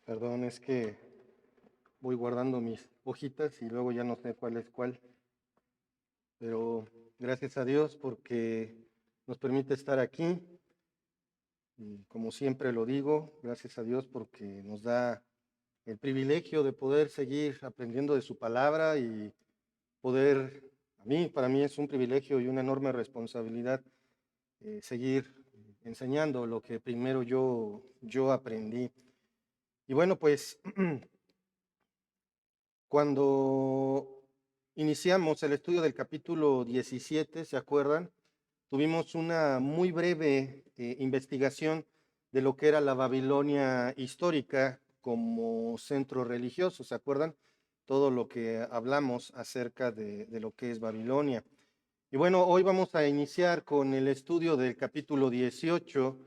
Perdón, es que voy guardando mis hojitas y luego ya no sé cuál es cuál, pero gracias a Dios porque nos permite estar aquí y como siempre lo digo, gracias a Dios porque nos da el privilegio de poder seguir aprendiendo de su palabra y poder, para mí es un privilegio y una enorme responsabilidad seguir enseñando lo que primero yo aprendí. Y bueno, pues cuando iniciamos el estudio del capítulo 17, ¿se acuerdan? Tuvimos una muy breve investigación de lo que era la Babilonia histórica como centro religioso, ¿se acuerdan? Todo lo que hablamos acerca de lo que es Babilonia. Y bueno, hoy vamos a iniciar con el estudio del capítulo 18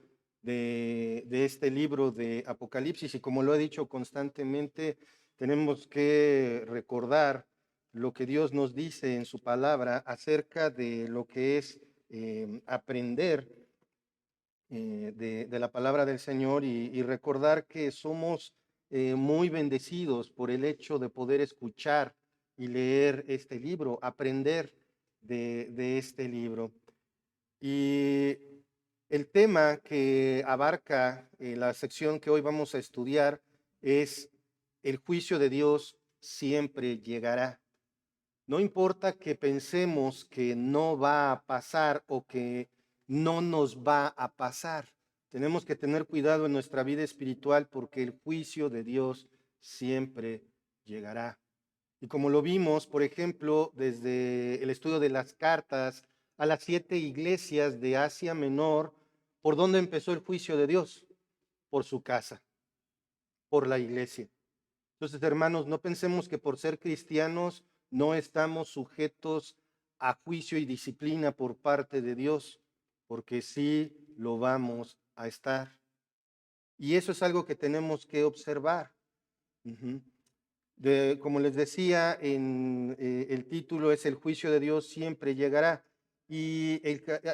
de este libro de Apocalipsis. Y como lo he dicho constantemente, tenemos que recordar lo que Dios nos dice en su palabra acerca de lo que es aprender de la palabra del Señor y recordar que somos muy bendecidos por el hecho de poder escuchar y leer este libro, aprender de este libro. Y el tema que abarca la sección que hoy vamos a estudiar es el juicio de Dios siempre llegará. No importa que pensemos que no va a pasar o que no nos va a pasar. Tenemos que tener cuidado en nuestra vida espiritual porque el juicio de Dios siempre llegará. Y como lo vimos, por ejemplo, desde el estudio de las cartas a las 7 iglesias de Asia Menor, ¿por dónde empezó el juicio de Dios? Por su casa, por la iglesia. Entonces, hermanos, no pensemos que por ser cristianos no estamos sujetos a juicio y disciplina por parte de Dios, porque sí lo vamos a estar. Y eso es algo que tenemos que observar. Ujú. Como les decía, el título es El juicio de Dios siempre llegará. Y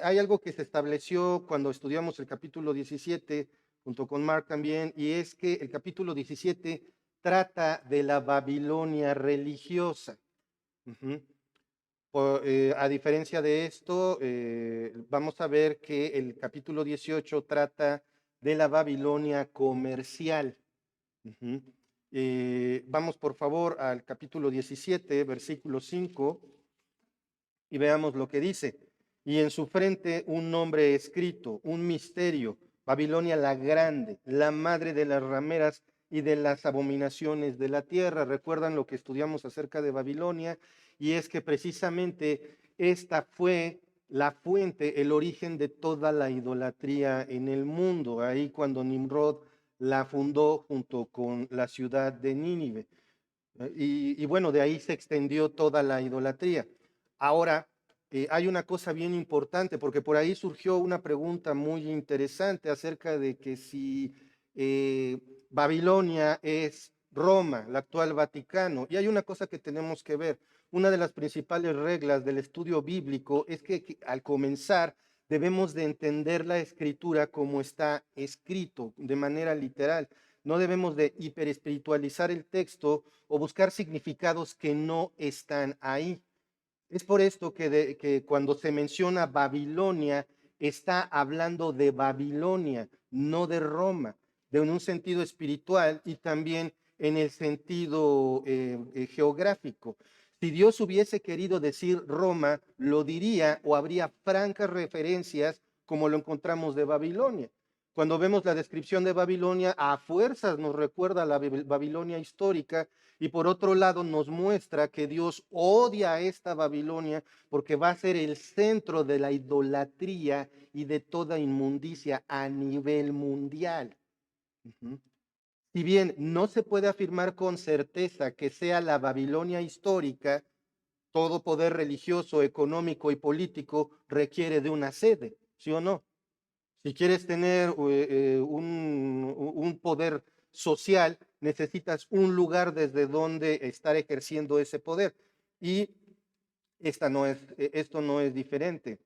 hay algo que se estableció cuando estudiamos el capítulo 17, junto con Mark también, y es que el capítulo 17 trata de la Babilonia religiosa. Ujú. A diferencia de esto, vamos a ver que el capítulo 18 trata de la Babilonia comercial. Ujú. Vamos por favor al capítulo 17, versículo 5, y veamos lo que dice. Y en su frente un nombre escrito, un misterio, Babilonia la grande, la madre de las rameras y de las abominaciones de la tierra. ¿Recuerdan lo que estudiamos acerca de Babilonia? Y es que precisamente esta fue la fuente, el origen de toda la idolatría en el mundo. Ahí cuando Nimrod la fundó junto con la ciudad de Nínive. Y bueno, de ahí se extendió toda la idolatría. Ahora, hay una cosa bien importante, porque por ahí surgió una pregunta muy interesante acerca de que si eh, Babilonia es Roma, la actual Vaticano. Y hay una cosa que tenemos que ver. Una de las principales reglas del estudio bíblico es que al comenzar debemos de entender la escritura como está escrito, de manera literal. No debemos de hiperespiritualizar el texto o buscar significados que no están ahí. Es por esto que cuando se menciona Babilonia, está hablando de Babilonia, no de Roma, de en un sentido espiritual y también en el sentido geográfico. Si Dios hubiese querido decir Roma, lo diría o habría francas referencias como lo encontramos de Babilonia. Cuando vemos la descripción de Babilonia, a fuerzas nos recuerda a la Babilonia histórica y por otro lado nos muestra que Dios odia a esta Babilonia porque va a ser el centro de la idolatría y de toda inmundicia a nivel mundial. Ujú. Si bien no se puede afirmar con certeza que sea la Babilonia histórica, todo poder religioso, económico y político requiere de una sede, ¿sí o no? Si quieres tener un poder social, necesitas un lugar desde donde estar ejerciendo ese poder. Y esto no es diferente.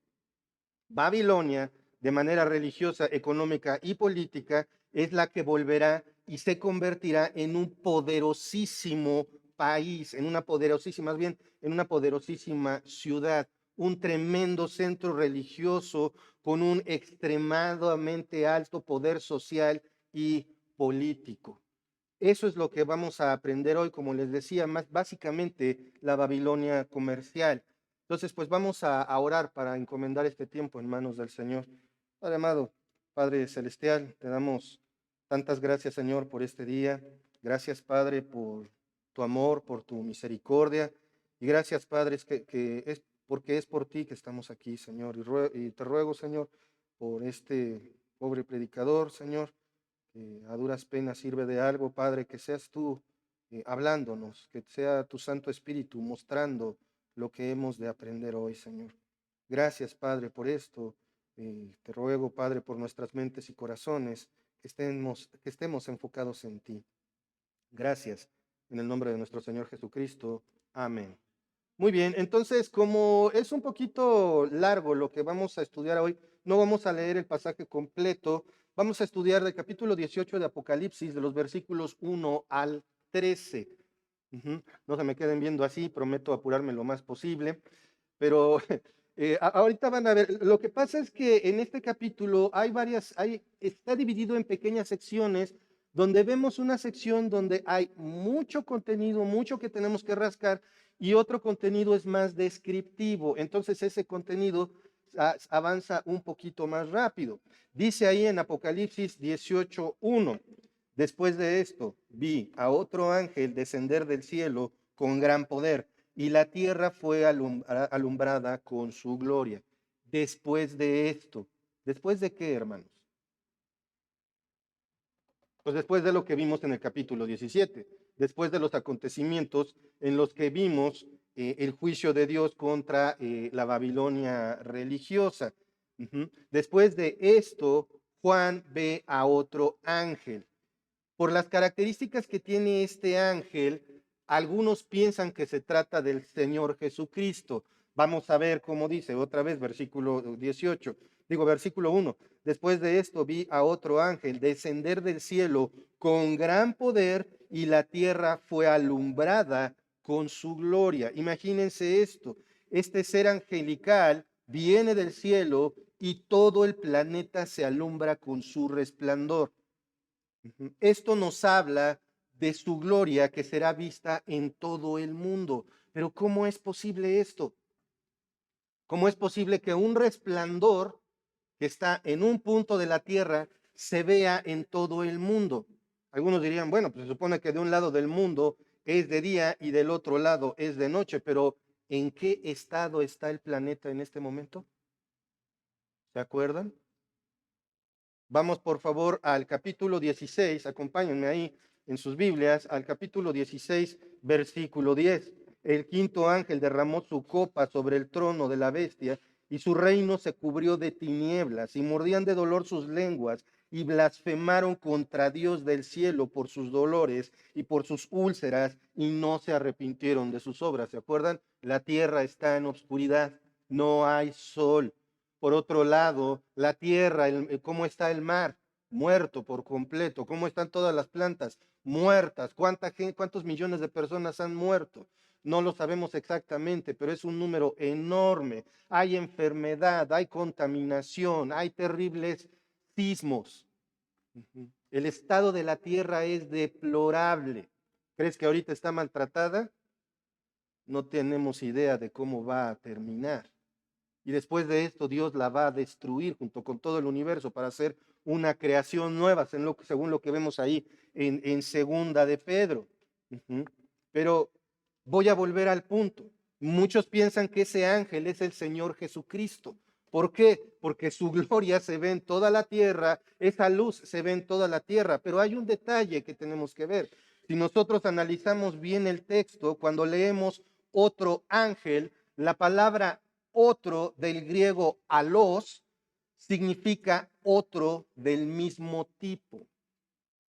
Babilonia, de manera religiosa, económica y política, es la que volverá y se convertirá en un poderosísimo país, en una poderosísima, más bien, en una poderosísima ciudad, un tremendo centro religioso con un extremadamente alto poder social y político. Eso es lo que vamos a aprender hoy, como les decía, más básicamente la Babilonia comercial. Entonces, pues vamos a orar para encomendar este tiempo en manos del Señor. Padre amado, Padre celestial, te damos tantas gracias, Señor, por este día. Gracias, Padre, por tu amor, por tu misericordia. Y gracias, Padre, que es porque es por ti que estamos aquí, Señor. Y te ruego, Señor, por este pobre predicador, Señor, que a duras penas sirve de algo, Padre, que seas tú hablándonos, que sea tu Santo Espíritu mostrando lo que hemos de aprender hoy, Señor. Gracias, Padre, por esto. Te ruego, Padre, por nuestras mentes y corazones, que estemos enfocados en ti. Gracias. En el nombre de nuestro Señor Jesucristo. Amén. Muy bien, entonces como es un poquito largo lo que vamos a estudiar hoy, no vamos a leer el pasaje completo, vamos a estudiar del capítulo 18 de Apocalipsis, de los versículos 1 al 13. No se me queden viendo así, prometo apurarme lo más posible, pero ahorita van a ver, lo que pasa es que en este capítulo está dividido en pequeñas secciones donde vemos una sección donde hay mucho contenido, mucho que tenemos que rascar, y otro contenido es más descriptivo. Entonces ese contenido avanza un poquito más rápido. Dice ahí en Apocalipsis 18:1, después de esto vi a otro ángel descender del cielo con gran poder, y la tierra fue alumbrada con su gloria. Después de esto, ¿después de qué, hermanos? Pues después de lo que vimos en el capítulo 17, después de los acontecimientos en los que vimos el juicio de Dios contra la Babilonia religiosa. Después de esto, Juan ve a otro ángel. Por las características que tiene este ángel, algunos piensan que se trata del Señor Jesucristo. Vamos a ver cómo dice otra vez, versículo 18. Versículo 1. Después de esto vi a otro ángel descender del cielo con gran poder, y la tierra fue alumbrada con su gloria. Imagínense esto. Este ser angelical viene del cielo y todo el planeta se alumbra con su resplandor. Esto nos habla de su gloria que será vista en todo el mundo. Pero ¿cómo es posible esto? ¿Cómo es posible que un resplandor que está en un punto de la tierra se vea en todo el mundo? Algunos dirían, bueno, pues se supone que de un lado del mundo es de día y del otro lado es de noche, pero ¿en qué estado está el planeta en este momento? ¿Se acuerdan? Vamos por favor al capítulo 16, acompáñenme ahí en sus Biblias, al capítulo 16, versículo 10. El quinto ángel derramó su copa sobre el trono de la bestia, y su reino se cubrió de tinieblas, y mordían de dolor sus lenguas, y blasfemaron contra Dios del cielo por sus dolores y por sus úlceras, y no se arrepintieron de sus obras. ¿Se acuerdan? La tierra está en obscuridad, no hay sol. Por otro lado, la tierra, cómo está el mar, muerto por completo, cómo están todas las plantas, muertas, cuántos millones de personas han muerto. No lo sabemos exactamente, pero es un número enorme. Hay enfermedad, hay contaminación, hay terribles sismos. El estado de la tierra es deplorable. ¿Crees que ahorita está maltratada? No tenemos idea de cómo va a terminar. Y después de esto, Dios la va a destruir junto con todo el universo para hacer una creación nueva, según lo que vemos ahí en segunda de Pedro. Pero voy a volver al punto. Muchos piensan que ese ángel es el Señor Jesucristo. ¿Por qué? Porque su gloria se ve en toda la tierra, esa luz se ve en toda la tierra, pero hay un detalle que tenemos que ver. Si nosotros analizamos bien el texto, cuando leemos otro ángel, la palabra otro del griego alos significa otro del mismo tipo.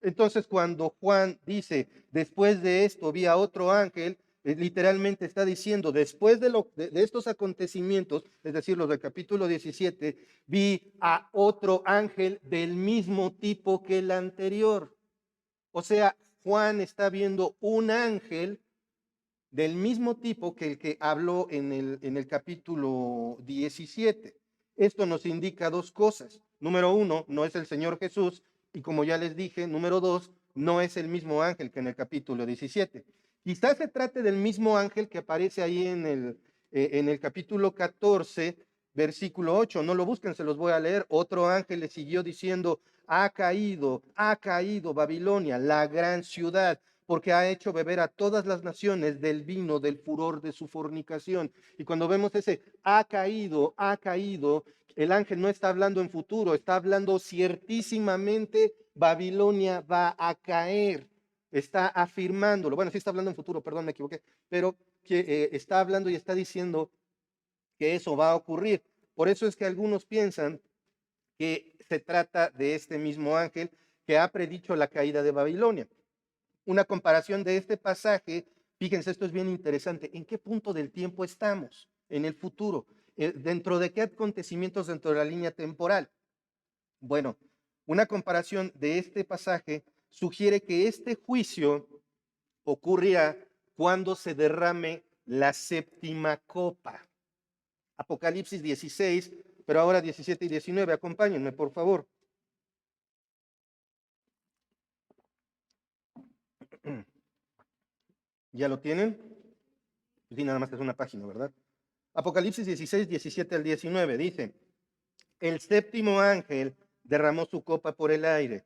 Entonces, cuando Juan dice, después de esto vi a otro ángel, literalmente está diciendo, después de estos acontecimientos, es decir, los del capítulo 17, vi a otro ángel del mismo tipo que el anterior. O sea, Juan está viendo un ángel del mismo tipo que el que habló en el capítulo 17. Esto nos indica dos cosas. Número uno, no es el Señor Jesús, y como ya les dije, número dos, no es el mismo ángel que en el capítulo 17. Quizás se trate del mismo ángel que aparece ahí en el capítulo 14, versículo 8. No lo busquen, se los voy a leer. Otro ángel le siguió diciendo, ha caído Babilonia, la gran ciudad, porque ha hecho beber a todas las naciones del vino del furor de su fornicación. Y cuando vemos ese ha caído, el ángel no está hablando en futuro, está hablando ciertísimamente, Babilonia va a caer. Está afirmándolo. Bueno, sí está hablando en futuro, perdón, me equivoqué, pero que está hablando y está diciendo que eso va a ocurrir. Por eso es que algunos piensan que se trata de este mismo ángel que ha predicho la caída de Babilonia. Una comparación de este pasaje, fíjense, esto es bien interesante, ¿en qué punto del tiempo estamos? En el futuro, ¿dentro de qué acontecimientos dentro de la línea temporal? Bueno, una comparación de este pasaje sugiere que este juicio ocurrirá cuando se derrame la séptima copa. Apocalipsis 16, pero ahora 17 y 19, acompáñenme, por favor. ¿Ya lo tienen? Sí, nada más que es una página, ¿verdad? Apocalipsis 16, 17 al 19 dice, el séptimo ángel derramó su copa por el aire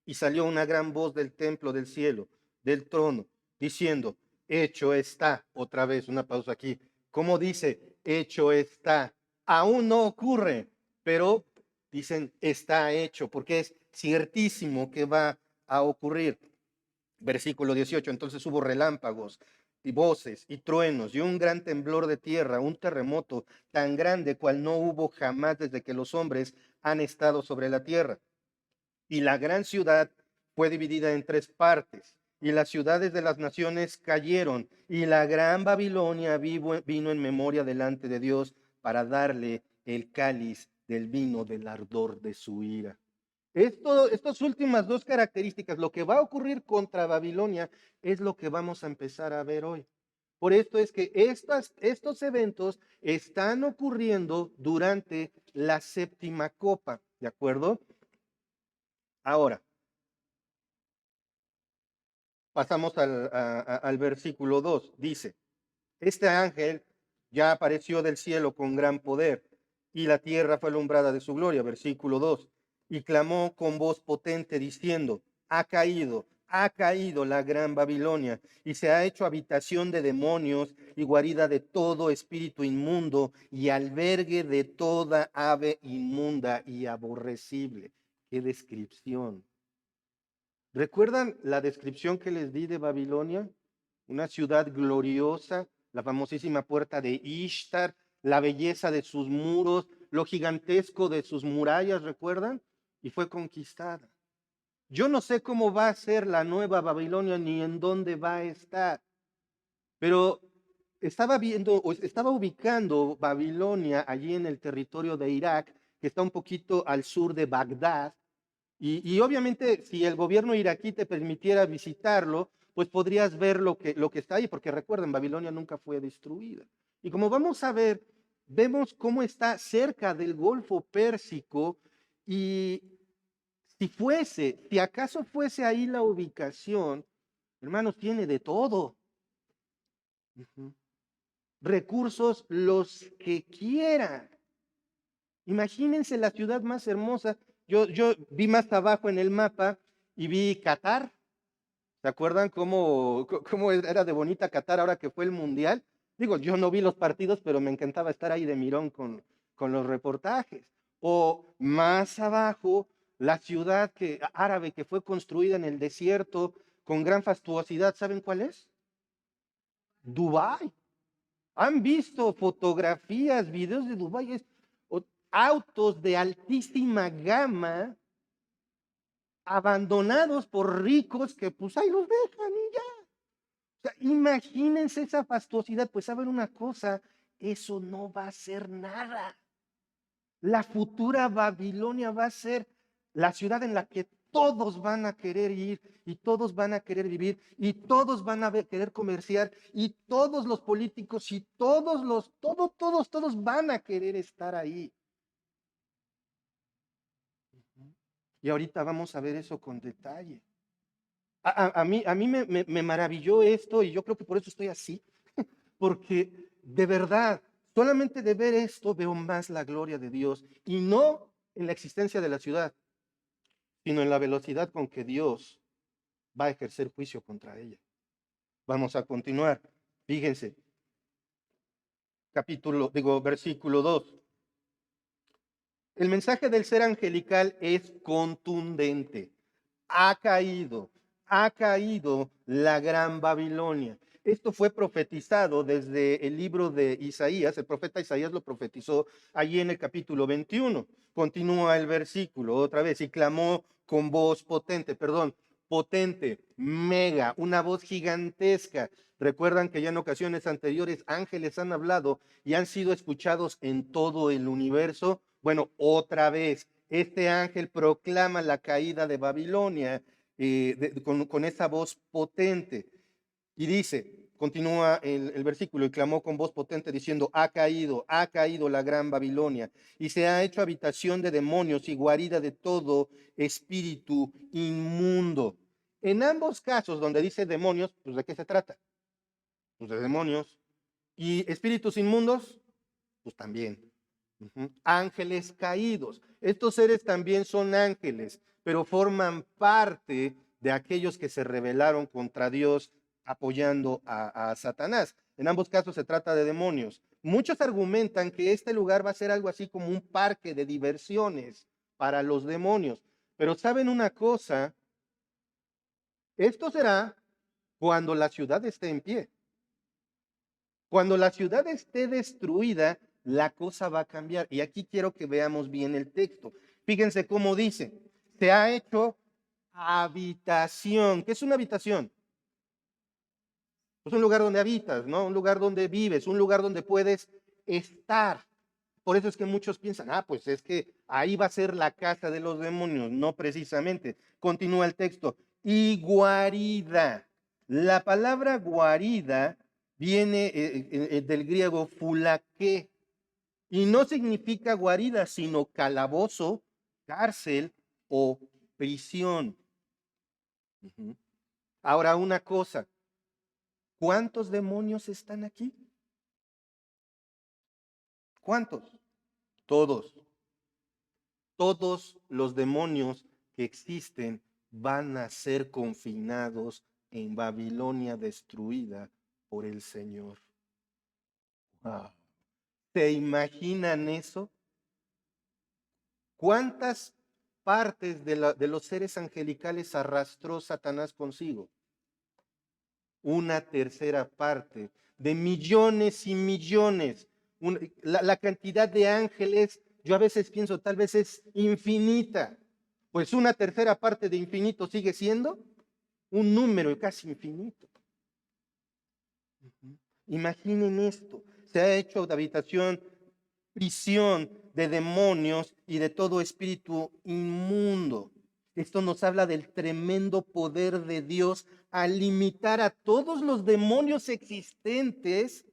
y salió una gran voz del templo del cielo, del trono, diciendo, hecho está, otra vez una pausa aquí, ¿cómo dice? Hecho está, aún no ocurre, pero dicen está hecho, porque es ciertísimo que va a ocurrir. Versículo 18, entonces hubo relámpagos y voces y truenos y un gran temblor de tierra, un terremoto tan grande cual no hubo jamás desde que los hombres han estado sobre la tierra. Y la gran ciudad fue dividida en tres partes, y las ciudades de las naciones cayeron, y la gran Babilonia vino en memoria delante de Dios para darle el cáliz del vino del ardor de su ira. Estas últimas dos características, lo que va a ocurrir contra Babilonia, es lo que vamos a empezar a ver hoy. Por esto es que estos eventos están ocurriendo durante la séptima copa, ¿de acuerdo? Ahora, pasamos al versículo 2. Dice, este ángel ya apareció del cielo con gran poder y la tierra fue alumbrada de su gloria. Versículo 2. Y clamó con voz potente diciendo, ha caído la gran Babilonia y se ha hecho habitación de demonios y guarida de todo espíritu inmundo y albergue de toda ave inmunda y aborrecible. Qué descripción. ¿Recuerdan la descripción que les di de Babilonia? Una ciudad gloriosa, la famosísima puerta de Ishtar, la belleza de sus muros, lo gigantesco de sus murallas, ¿recuerdan? Y fue conquistada. Yo no sé cómo va a ser la nueva Babilonia ni en dónde va a estar, pero estaba viendo o estaba ubicando Babilonia allí en el territorio de Irak, que está un poquito al sur de Bagdad, y obviamente, si el gobierno iraquí te permitiera visitarlo, pues podrías ver lo que está ahí, porque recuerden, Babilonia nunca fue destruida. Y como vamos a ver, vemos cómo está cerca del Golfo Pérsico y si acaso fuese ahí la ubicación, hermanos, tiene de todo. Ujú. Recursos los que quieran. Imagínense la ciudad más hermosa. Yo vi más abajo en el mapa y vi Qatar. ¿Se acuerdan cómo era de bonita Qatar ahora que fue el Mundial? Digo, yo no vi los partidos, pero me encantaba estar ahí de mirón con los reportajes. O más abajo, la ciudad árabe que fue construida en el desierto con gran fastuosidad, ¿saben cuál es? Dubái. ¿Han visto fotografías, videos de Dubái? Autos de altísima gama abandonados por ricos que pues ahí los dejan y ya. O sea, imagínense esa fastuosidad, pues saben una cosa, eso no va a ser nada. La futura Babilonia va a ser la ciudad en la que todos van a querer ir, y todos van a querer vivir, y todos van a querer comerciar, y todos los políticos, y todos van a querer estar ahí. Y ahorita vamos a ver eso con detalle. A mí me maravilló esto, y yo creo que por eso estoy así, porque de verdad, solamente de ver esto veo más la gloria de Dios, y no en la existencia de la ciudad, sino en la velocidad con que Dios va a ejercer juicio contra ella. Vamos a continuar. Fíjense, versículo 2. El mensaje del ser angelical es contundente. Ha caído la gran Babilonia. Esto fue profetizado desde el libro de Isaías. El profeta Isaías lo profetizó allí en el capítulo 21. Continúa el versículo otra vez, y clamó con voz potente, mega, una voz gigantesca. Recuerdan que ya en ocasiones anteriores ángeles han hablado y han sido escuchados en todo el universo. Bueno, otra vez, este ángel proclama la caída de Babilonia con esa voz potente. Y dice, continúa el versículo, y clamó con voz potente diciendo, ha caído la gran Babilonia, y se ha hecho habitación de demonios y guarida de todo espíritu inmundo. En ambos casos donde dice demonios, pues ¿de qué se trata? Pues de demonios. ¿Y espíritus inmundos? Pues también. Ángeles caídos. Estos seres también son ángeles, pero forman parte de aquellos que se rebelaron contra Dios apoyando a Satanás. En ambos casos se trata de demonios. Muchos argumentan que este lugar va a ser algo así como un parque de diversiones para los demonios. Pero ¿saben una cosa? Esto será cuando la ciudad esté en pie. Cuando la ciudad esté destruida, la cosa va a cambiar. Y aquí quiero que veamos bien el texto. Fíjense cómo dice, se ha hecho habitación. ¿Qué es una habitación? Es un lugar donde habitas, ¿no? Un lugar donde vives, un lugar donde puedes estar. Por eso es que muchos piensan, pues es que ahí va a ser la casa de los demonios. No precisamente. Continúa el texto. Y guarida. La palabra guarida viene del griego fulaque, y no significa guarida, sino calabozo, cárcel o prisión. Ahora una cosa, ¿cuántos demonios están aquí? ¿Cuántos? Todos. Todos los demonios que existen van a ser confinados en Babilonia destruida por el Señor. Wow. ¿Se imaginan eso? ¿Cuántas partes de los seres angelicales arrastró Satanás consigo? Una tercera parte de millones y millones. La cantidad de ángeles, yo a veces pienso, tal vez es infinita. Pues una tercera parte de infinito sigue siendo un número casi infinito. Imaginen esto. Se ha hecho de habitación, prisión de demonios y de todo espíritu inmundo. Esto nos habla del tremendo poder de Dios al limitar a todos los demonios existentes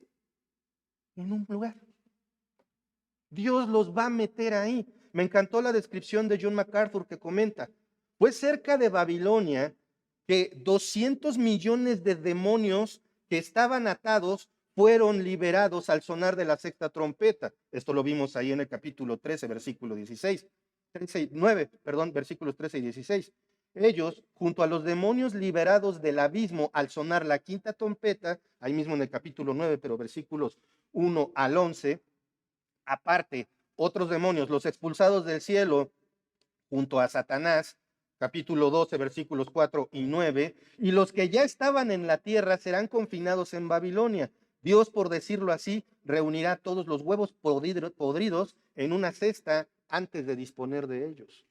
en un lugar. Dios los va a meter ahí. Me encantó la descripción de John MacArthur que comenta, fue cerca de Babilonia que 200 millones de demonios que estaban atados fueron liberados al sonar de la sexta trompeta. Esto lo vimos ahí en el capítulo 13, versículo 16. 9, versículos 13 y 16. Ellos, junto a los demonios liberados del abismo al sonar la quinta trompeta, ahí mismo en el capítulo 9, pero versículos 1 al 11, aparte, otros demonios, los expulsados del cielo, junto a Satanás, capítulo 12, versículos 4 y 9, y los que ya estaban en la tierra serán confinados en Babilonia. Dios, por decirlo así, reunirá todos los huevos podridos en una cesta antes de disponer de ellos.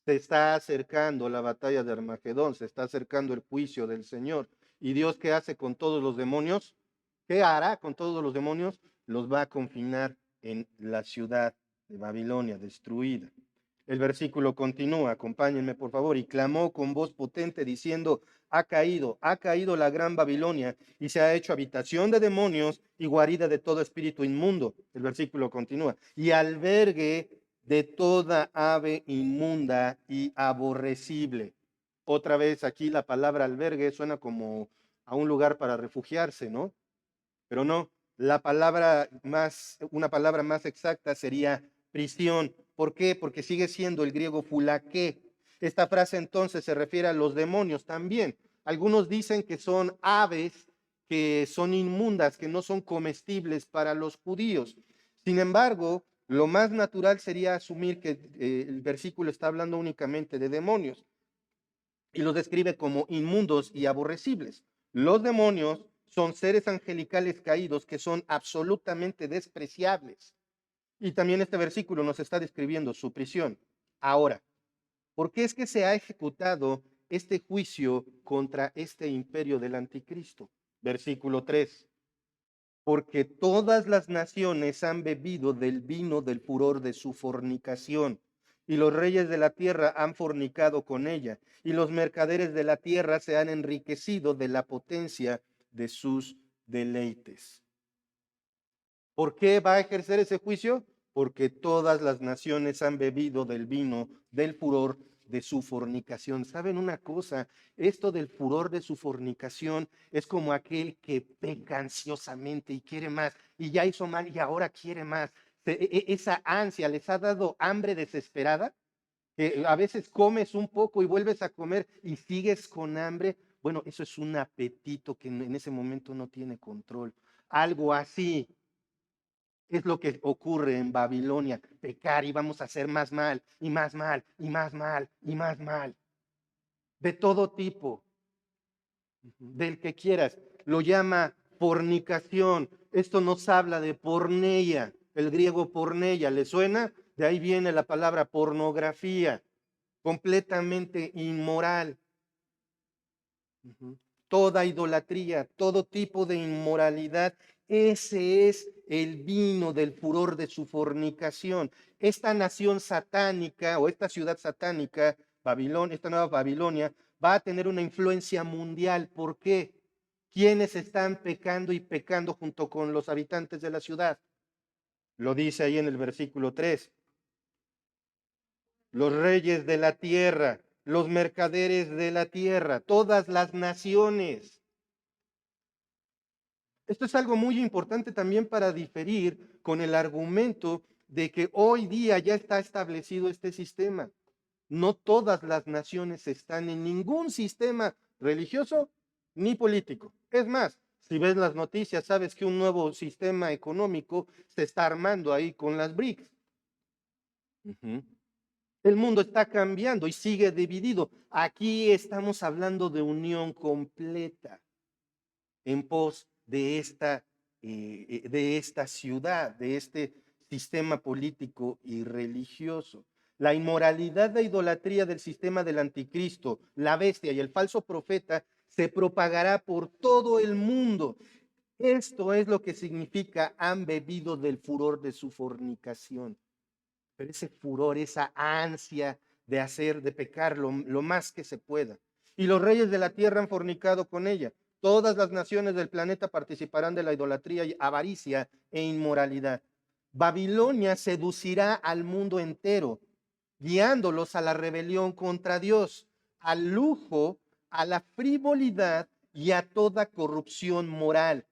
Se está acercando la batalla de Armagedón, se está acercando el juicio del Señor. ¿Y Dios qué hace con todos los demonios? ¿Qué hará con todos los demonios? Los va a confinar en la ciudad de Babilonia destruida. El versículo continúa, acompáñenme por favor, y clamó con voz potente diciendo, ha caído la gran Babilonia y se ha hecho habitación de demonios y guarida de todo espíritu inmundo. El versículo continúa, y albergue de toda ave inmunda y aborrecible. Otra vez aquí la palabra albergue suena como a un lugar para refugiarse, ¿no? Pero no, una palabra más exacta sería prisión. ¿Por qué? Porque sigue siendo el griego fulaqué. Esta frase entonces se refiere a los demonios también. Algunos dicen que son aves que son inmundas, que no son comestibles para los judíos. Sin embargo, lo más natural sería asumir que el versículo está hablando únicamente de demonios y los describe como inmundos y aborrecibles. Los demonios son seres angelicales caídos que son absolutamente despreciables. Y también este versículo nos está describiendo su prisión. Ahora, ¿por qué es que se ha ejecutado este juicio contra este imperio del anticristo? Versículo 3. Porque todas las naciones han bebido del vino del furor de su fornicación, y los reyes de la tierra han fornicado con ella, y los mercaderes de la tierra se han enriquecido de la potencia de sus deleites. ¿Por qué va a ejercer ese juicio? Porque todas las naciones han bebido del vino del furor de su fornicación. ¿Saben una cosa? Esto del furor de su fornicación es como aquel que peca ansiosamente y quiere más, y ya hizo mal y ahora quiere más. Esa ansia les ha dado hambre desesperada, que a veces comes un poco y vuelves a comer y sigues con hambre. Bueno, eso es un apetito que en ese momento no tiene control. Algo así es lo que ocurre en Babilonia, pecar y vamos a hacer más mal y más mal y más mal y más mal. De todo tipo, del que quieras. Lo llama fornicación. Esto nos habla de porneia, el griego porneia. ¿Le suena? De ahí viene la palabra pornografía, completamente inmoral. Toda idolatría, todo tipo de inmoralidad, ese es el vino del furor de su fornicación. Esta nación satánica o esta ciudad satánica, Babilonia, esta nueva Babilonia, va a tener una influencia mundial. ¿Por qué? ¿Quiénes están pecando y pecando junto con los habitantes de la ciudad? Lo dice ahí en el versículo 3. Los reyes de la tierra, los mercaderes de la tierra, todas las naciones. Esto es algo muy importante también para diferir con el argumento de que hoy día ya está establecido este sistema. No todas las naciones están en ningún sistema religioso ni político. Es más, si ves las noticias, sabes que un nuevo sistema económico se está armando ahí con las BRICS. El mundo está cambiando y sigue dividido. Aquí estamos hablando de unión completa en pos de esta ciudad, de este sistema político y religioso. La inmoralidad de idolatría del sistema del anticristo, la bestia y el falso profeta se propagará por todo el mundo. Esto es lo que significa han bebido del furor de su fornicación. Pero ese furor, esa ansia de hacer, de pecar lo más que se pueda. Y los reyes de la tierra han fornicado con ella. Todas las naciones del planeta participarán de la idolatría, y avaricia e inmoralidad. Babilonia seducirá al mundo entero, guiándolos a la rebelión contra Dios, al lujo, a la frivolidad y a toda corrupción moral.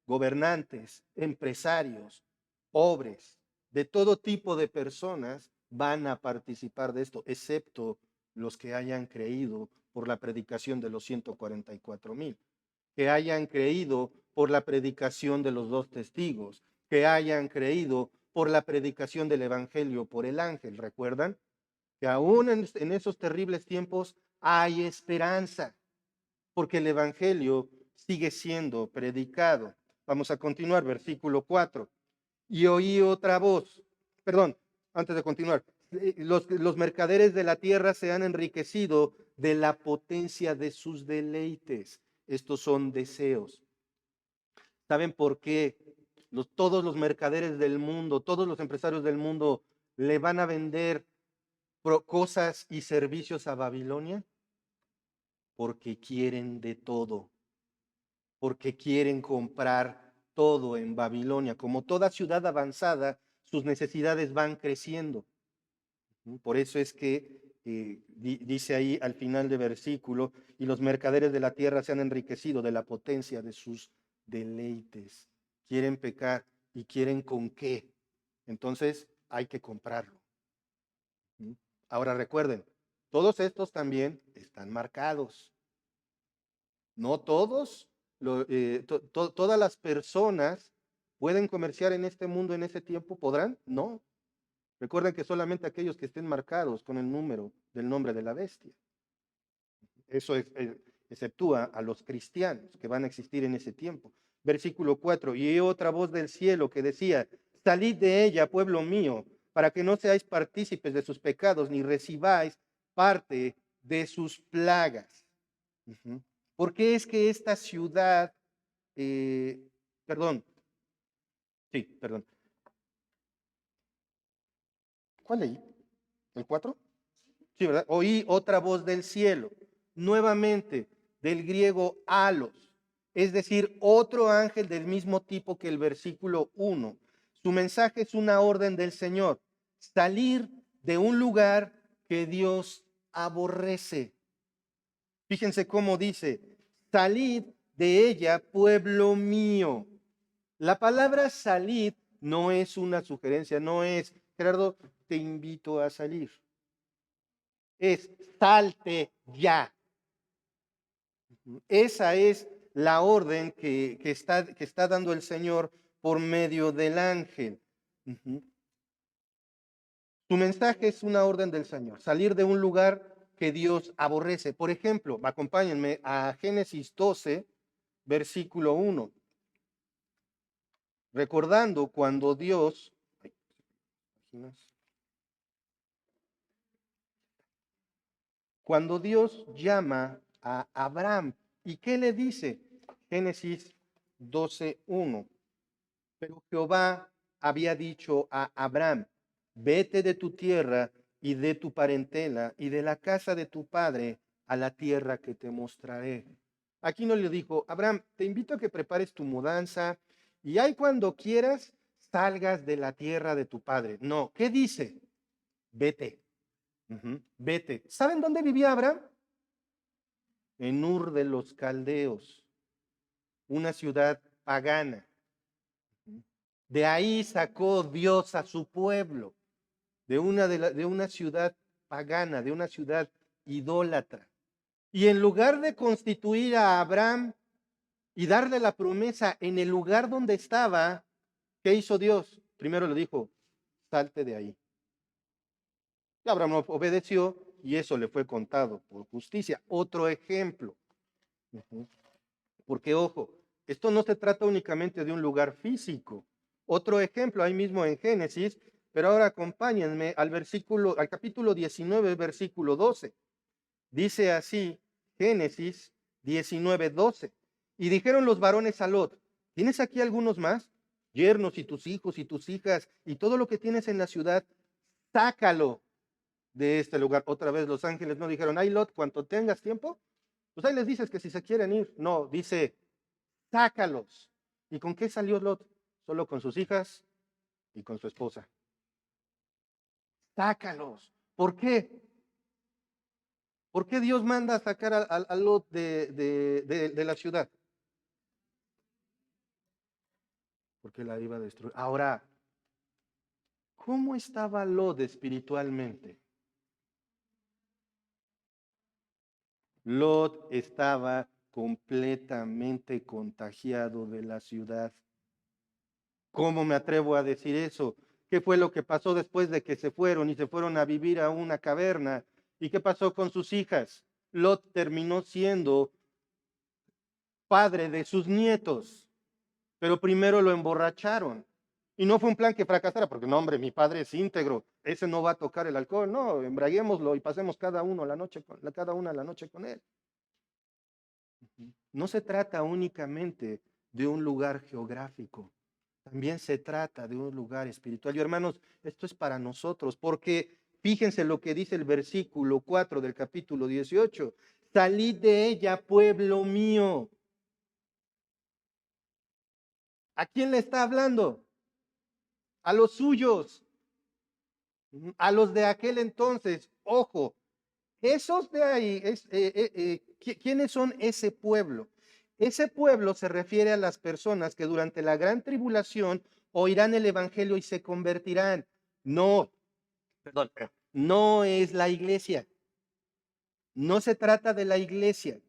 Gobernantes, empresarios, pobres, de todo tipo de personas van a participar de esto, excepto los que hayan creído por la predicación de los 144,000, que hayan creído por la predicación de los dos testigos, que hayan creído por la predicación del Evangelio por el ángel. ¿Recuerdan? Que aún en esos terribles tiempos hay esperanza, porque el Evangelio sigue siendo predicado. Vamos a continuar, versículo 4. Y oí otra voz, perdón, antes de continuar, los mercaderes de la tierra se han enriquecido de la potencia de sus deleites. Estos son deseos. ¿Saben por qué todos los mercaderes del mundo, todos los empresarios del mundo le van a vender cosas y servicios a Babilonia? Porque quieren de todo, porque quieren comprar todo en Babilonia. Como toda ciudad avanzada, sus necesidades van creciendo. Por eso es que dice ahí al final del versículo, y los mercaderes de la tierra se han enriquecido de la potencia de sus deleites. Quieren pecar y quieren con qué. Entonces hay que comprarlo. Ahora recuerden, todos estos también están marcados. No todos, todas las personas pueden comerciar en este mundo en ese tiempo, ¿podrán? No. Recuerden que solamente aquellos que estén marcados con el número del nombre de la bestia. Eso exceptúa a los cristianos que van a existir en ese tiempo. Versículo 4, y otra voz del cielo que decía, salid de ella, pueblo mío, para que no seáis partícipes de sus pecados, ni recibáis parte de sus plagas. ¿Por qué es que esta ciudad, perdón, sí, perdón. ¿Cuál leí? ¿El 4? Sí, ¿verdad? Oí otra voz del cielo, nuevamente del griego halos, es decir, otro ángel del mismo tipo que el versículo 1. Su mensaje es una orden del Señor, salir de un lugar que Dios aborrece. Fíjense cómo dice, salid de ella, pueblo mío. La palabra salid no es una sugerencia, no es, Gerardo, te invito a salir. Es salte ya. Esa es la orden que está dando el Señor por medio del ángel. Su mensaje es una orden del Señor, salir de un lugar que Dios aborrece. Por ejemplo, acompáñenme a Génesis 12, versículo 1. Recordando cuando Dios, llama a Abraham, ¿y qué le dice? Génesis 12:1. Pero Jehová había dicho a Abraham, vete de tu tierra y de tu parentela y de la casa de tu padre a la tierra que te mostraré. Aquí no le dijo, Abraham, te invito a que prepares tu mudanza y ahí cuando quieras salgas de la tierra de tu padre. No, ¿qué dice? Vete, vete. ¿Saben dónde vivía Abraham? En Ur de los Caldeos, una ciudad pagana. De ahí sacó Dios a su pueblo, de una ciudad pagana, de una ciudad idólatra. Y en lugar de constituir a Abraham y darle la promesa en el lugar donde estaba, ¿qué hizo Dios? Primero le dijo, salte de ahí. Y Abraham obedeció y eso le fue contado por justicia. Otro ejemplo. Porque, ojo, esto no se trata únicamente de un lugar físico. Otro ejemplo, ahí mismo en Génesis, pero ahora acompáñenme al capítulo 19, versículo 12. Dice así, Génesis 19, 12. Y dijeron los varones a Lot, ¿tienes aquí algunos más? Yernos y tus hijos y tus hijas y todo lo que tienes en la ciudad, sácalo de este lugar. Otra vez los ángeles no dijeron, ay Lot, cuanto tengas tiempo, pues ahí les dices que si se quieren ir. No, dice, sácalos. ¿Y con qué salió Lot? Solo con sus hijas y con su esposa. Sácalos. ¿Por qué? ¿Por qué Dios manda a sacar a Lot de la ciudad? Porque la iba a destruir. Ahora, ¿cómo estaba Lot espiritualmente? Lot estaba completamente contagiado de la ciudad. ¿Cómo me atrevo a decir eso? ¿Qué fue lo que pasó después de que se fueron y se fueron a vivir a una caverna? ¿Y qué pasó con sus hijas? Lot terminó siendo padre de sus nietos, pero primero lo emborracharon. Y no fue un plan que fracasara, porque no, hombre, mi padre es íntegro, ese no va a tocar el alcohol, no, embraguémoslo y pasemos cada una la noche con él. No se trata únicamente de un lugar geográfico, también se trata de un lugar espiritual. Y hermanos, esto es para nosotros, porque Fíjense lo que dice el versículo 4 del capítulo 18. Salid de ella, pueblo mío. ¿A quién le está hablando? A los suyos, a los de aquel entonces. Ojo, esos de ahí, ¿quiénes son ese pueblo? Ese pueblo se refiere a las personas que durante la gran tribulación oirán el evangelio y se convertirán. No, perdón, no es la iglesia. No se trata de la iglesia.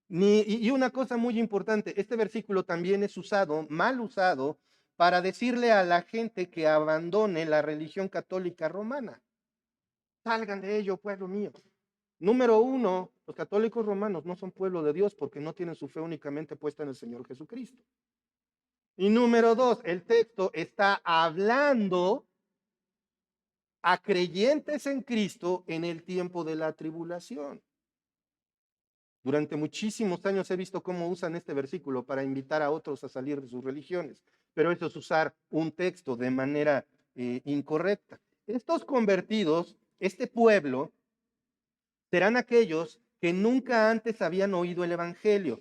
Y una cosa muy importante, este versículo también es usado, mal usado, para decirle a la gente que abandone la religión católica romana. Salgan de ello, pueblo mío. Número uno, los católicos romanos no son pueblo de Dios porque no tienen su fe únicamente puesta en el Señor Jesucristo. Y número dos, el texto está hablando a creyentes en Cristo en el tiempo de la tribulación. Durante muchísimos años he visto cómo usan este versículo para invitar a otros a salir de sus religiones, pero eso es usar un texto de manera incorrecta. Estos convertidos, este pueblo, serán aquellos que nunca antes habían oído el evangelio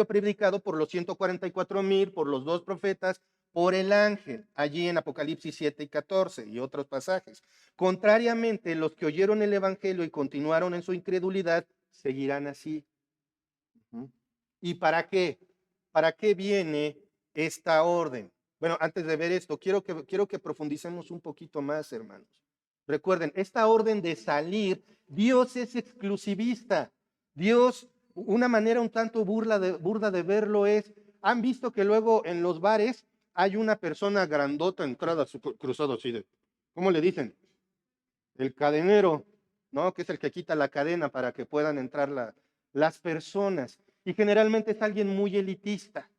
predicado por los 144,000, por los dos profetas, por el ángel, allí en Apocalipsis 7 y 14 y otros pasajes. Contrariamente, los que oyeron el evangelio y continuaron en su incredulidad, seguirán así. ¿Y para qué? ¿Para qué viene esta orden? Bueno, antes de ver esto, quiero que profundicemos un poquito más, hermanos. Recuerden, esta orden de salir, Dios es exclusivista. Dios, una manera un tanto burda de verlo es, han visto que luego en los bares hay una persona grandota entrada, cruzado así de, ¿cómo le dicen? El cadenero, ¿no? Que es el que quita la cadena para que puedan entrar las personas. Y generalmente es alguien muy elitista,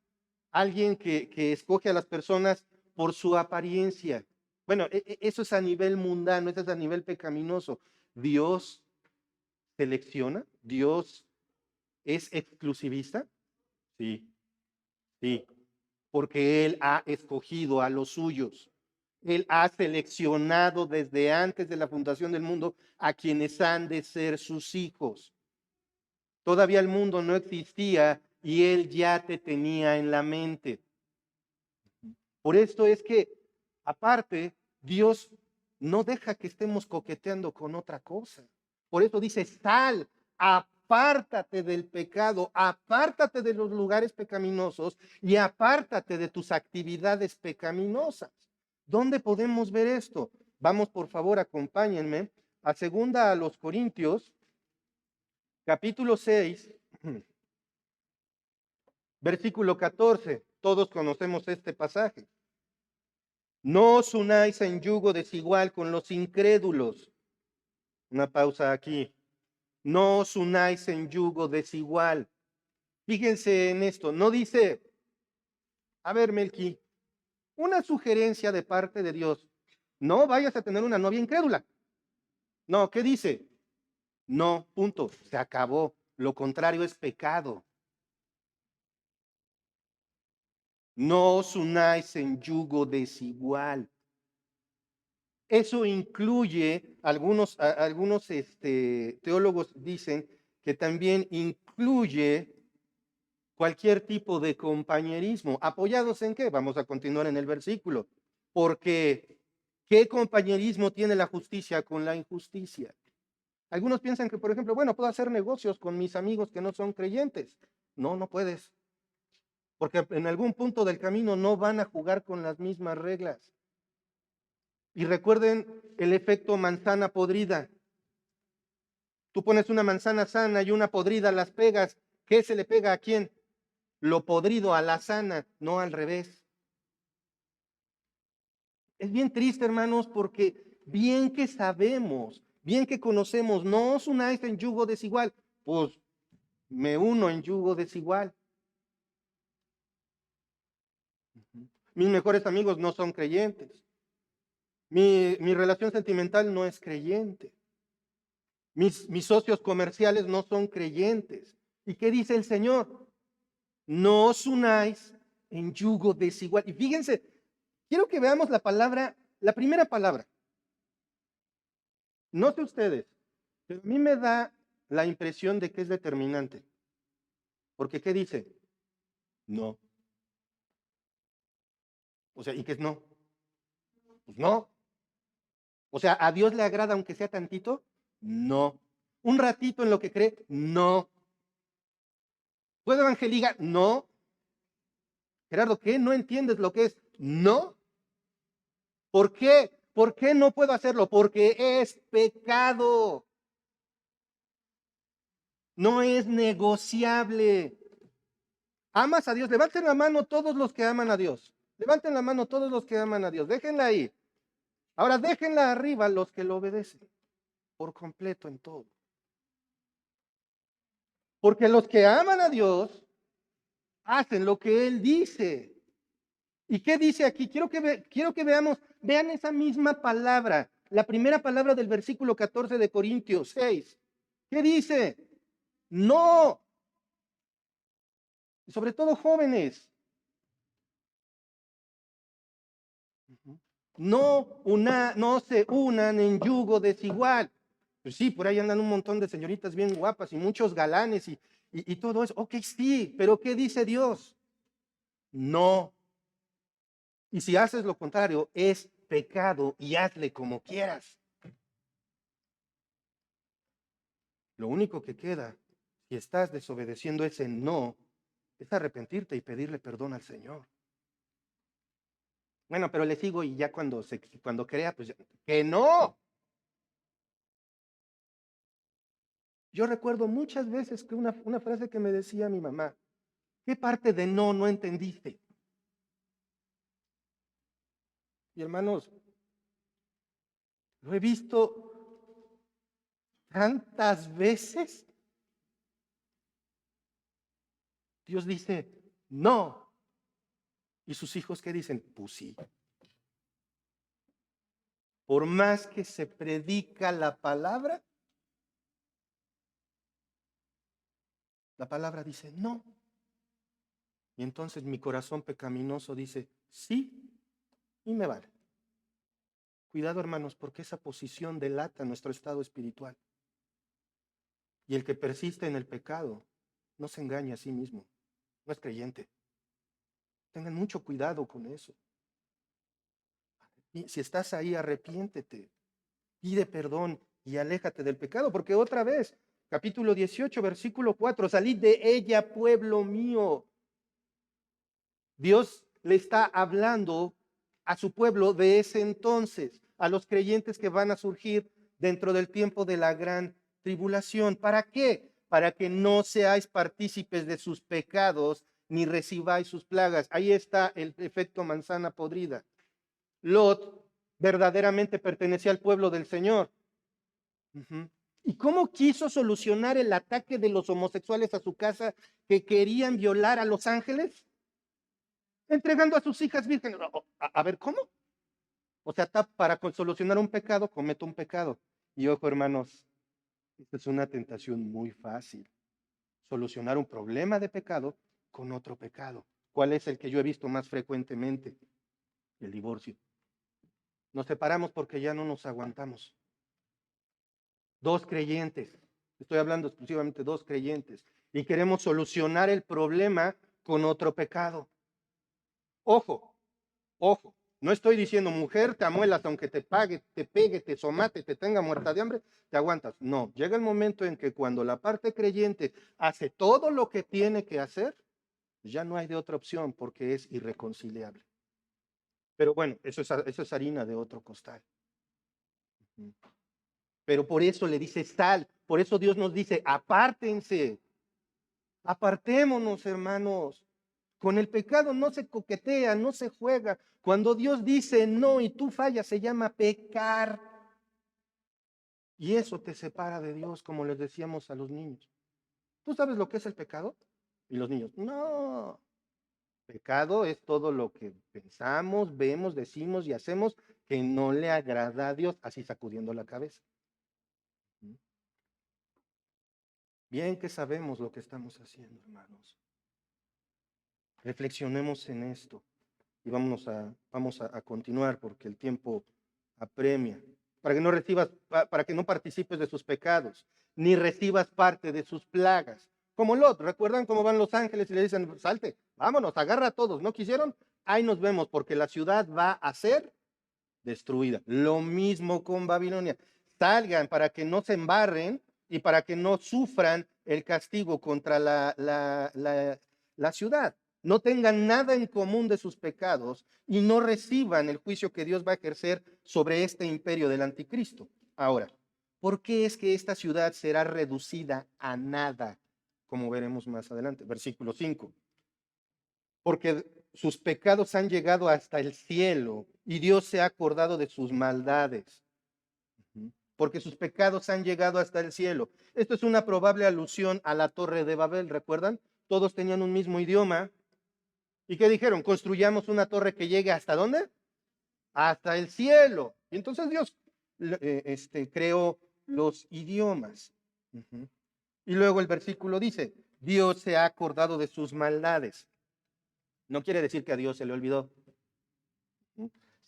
alguien que escoge a las personas por su apariencia. Bueno, eso es a nivel mundano, eso es a nivel pecaminoso. Dios selecciona, Dios es exclusivista. Sí, sí, porque Él ha escogido a los suyos. Él ha seleccionado desde antes de la fundación del mundo a quienes han de ser sus hijos. Todavía el mundo no existía y Él ya te tenía en la mente. Por esto es que, aparte, Dios no deja que estemos coqueteando con otra cosa. Por eso dice, sal, apártate del pecado, apártate de los lugares pecaminosos y apártate de tus actividades pecaminosas. ¿Dónde podemos ver esto? Vamos, por favor, acompáñenme a segunda a los Corintios, capítulo 6, versículo 14. Todos conocemos este pasaje. No os unáis en yugo desigual con los incrédulos. Una pausa aquí. No os unáis en yugo desigual. Fíjense en esto. No dice, a ver, Melqui, una sugerencia de parte de Dios. No vayas a tener una novia incrédula. No, ¿qué dice? No, punto. Se acabó. Lo contrario es pecado. No os unáis en yugo desigual. Eso incluye, algunos teólogos dicen que también incluye cualquier tipo de compañerismo. ¿Apoyados en qué? Vamos a continuar en el versículo. Porque, ¿qué compañerismo tiene la justicia con la injusticia? Algunos piensan que, por ejemplo, bueno, puedo hacer negocios con mis amigos que no son creyentes. No, no puedes. Porque en algún punto del camino no van a jugar con las mismas reglas. Y recuerden el efecto manzana podrida. Tú pones una manzana sana y una podrida, las pegas. ¿Qué se le pega a quién? Lo podrido a la sana, no al revés. Es bien triste, hermanos, porque bien que sabemos, bien que conocemos, no os unáis en yugo desigual. Pues me uno en yugo desigual. Mis mejores amigos no son creyentes. Mi relación sentimental no es creyente. Mis socios comerciales no son creyentes. ¿Y qué dice el Señor? No os unáis en yugo desigual. Y fíjense, quiero que veamos la palabra, la primera palabra. No sé ustedes, pero a mí me da la impresión de que es determinante. Porque ¿qué dice? No. O sea, ¿y qué es no? Pues no. O sea, ¿a Dios le agrada aunque sea tantito? No. ¿Un ratito en lo que cree? No. ¿Puedo evangeligar? No. Gerardo, ¿qué? ¿No entiendes lo que es? No. ¿Por qué? ¿Por qué no puedo hacerlo? Porque es pecado. No es negociable. ¿Amas a Dios? Levanten la mano todos los que aman a Dios. Levanten la mano todos los que aman a Dios. Déjenla ahí. Ahora déjenla arriba los que lo obedecen por completo en todo. Porque los que aman a Dios hacen lo que Él dice. ¿Y qué dice aquí? Quiero que veamos, vean esa misma palabra, la primera palabra del versículo 14 de Corintios 6. ¿Qué dice? No. Y sobre todo jóvenes. No se unan en yugo desigual. Pues sí, por ahí andan un montón de señoritas bien guapas y muchos galanes y todo eso. Ok, sí, pero ¿qué dice Dios? No. Y si haces lo contrario, es pecado y hazle como quieras. Lo único que queda, si estás desobedeciendo ese no, es arrepentirte y pedirle perdón al Señor. Bueno, pero le sigo y ya cuando crea, pues que no. Yo recuerdo muchas veces que una frase que me decía mi mamá, ¿qué parte de no entendiste? Y hermanos, lo he visto tantas veces. Dios dice, no. ¿Y sus hijos qué dicen? Pues sí. Por más que se predica la palabra dice no. Y entonces mi corazón pecaminoso dice sí y me vale. Cuidado, hermanos, porque esa posición delata nuestro estado espiritual. Y el que persiste en el pecado no se engaña a sí mismo, no es creyente. Tengan mucho cuidado con eso. Y si estás ahí, arrepiéntete, pide perdón y aléjate del pecado, porque otra vez, capítulo 18, versículo 4, salid de ella, pueblo mío. Dios le está hablando a su pueblo de ese entonces, a los creyentes que van a surgir dentro del tiempo de la gran tribulación. ¿Para qué? Para que no seáis partícipes de sus pecados ni recibáis sus plagas. Ahí está el efecto manzana podrida. Lot verdaderamente pertenecía al pueblo del Señor. Uh-huh. ¿Y cómo quiso solucionar el ataque de los homosexuales a su casa que querían violar a los ángeles? Entregando a sus hijas vírgenes. A ver, ¿cómo? O sea, para solucionar un pecado, cometo un pecado. Y ojo, hermanos, esta es una tentación muy fácil. Solucionar un problema de pecado con otro pecado. ¿Cuál es el que yo he visto más frecuentemente? El divorcio. Nos separamos porque ya no nos aguantamos. Dos creyentes, estoy hablando exclusivamente de dos creyentes, y queremos solucionar el problema con otro pecado. Ojo, ojo, no estoy diciendo mujer, te amuelas aunque te pague, te pegue, te somate, te tenga muerta de hambre, te aguantas. No, llega el momento en que cuando la parte creyente hace todo lo que tiene que hacer, ya no hay de otra opción porque es irreconciliable. Pero bueno, eso es harina de otro costal. Pero por eso le dice sal, por eso Dios nos dice, apártense, apartémonos, hermanos. Con el pecado no se coquetea, no se juega. Cuando Dios dice no y tú fallas, se llama pecar. Y eso te separa de Dios, como les decíamos a los niños. ¿Tú sabes lo que es el pecado? Y los niños, no. Pecado es todo lo que pensamos, vemos, decimos y hacemos que no le agrada a Dios, así sacudiendo la cabeza. Bien que sabemos lo que estamos haciendo, hermanos. Reflexionemos en esto y vamos a continuar porque el tiempo apremia. para que no recibas, para que no participes de sus pecados, ni recibas parte de sus plagas. Como Lot, ¿recuerdan cómo van los ángeles y le dicen, salte, vámonos, agarra a todos? ¿No quisieron? Ahí nos vemos, porque la ciudad va a ser destruida. Lo mismo con Babilonia. Salgan para que no se embarren y para que no sufran el castigo contra la ciudad. No tengan nada en común de sus pecados y no reciban el juicio que Dios va a ejercer sobre este imperio del anticristo. Ahora, ¿por qué es que esta ciudad será reducida a nada? Como veremos más adelante. Versículo 5. Porque sus pecados han llegado hasta el cielo y Dios se ha acordado de sus maldades. Porque sus pecados han llegado hasta el cielo. Esto es una probable alusión a la Torre de Babel, ¿recuerdan? Todos tenían un mismo idioma. ¿Y qué dijeron? Construyamos una torre que llegue hasta ¿dónde? Hasta el cielo. Y entonces Dios creó los idiomas. Y luego el versículo dice, Dios se ha acordado de sus maldades. No quiere decir que a Dios se le olvidó.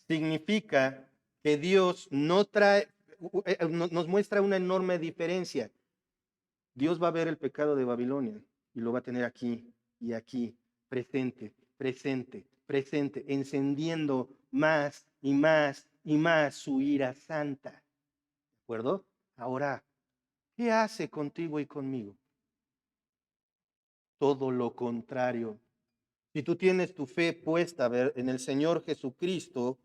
Significa que Dios no trae, nos muestra una enorme diferencia. Dios va a ver el pecado de Babilonia y lo va a tener aquí y aquí, presente, presente, presente, encendiendo más y más y más su ira santa. ¿De acuerdo? Ahora, ¿qué hace contigo y conmigo? Todo lo contrario. Si tú tienes tu fe puesta en el Señor Jesucristo,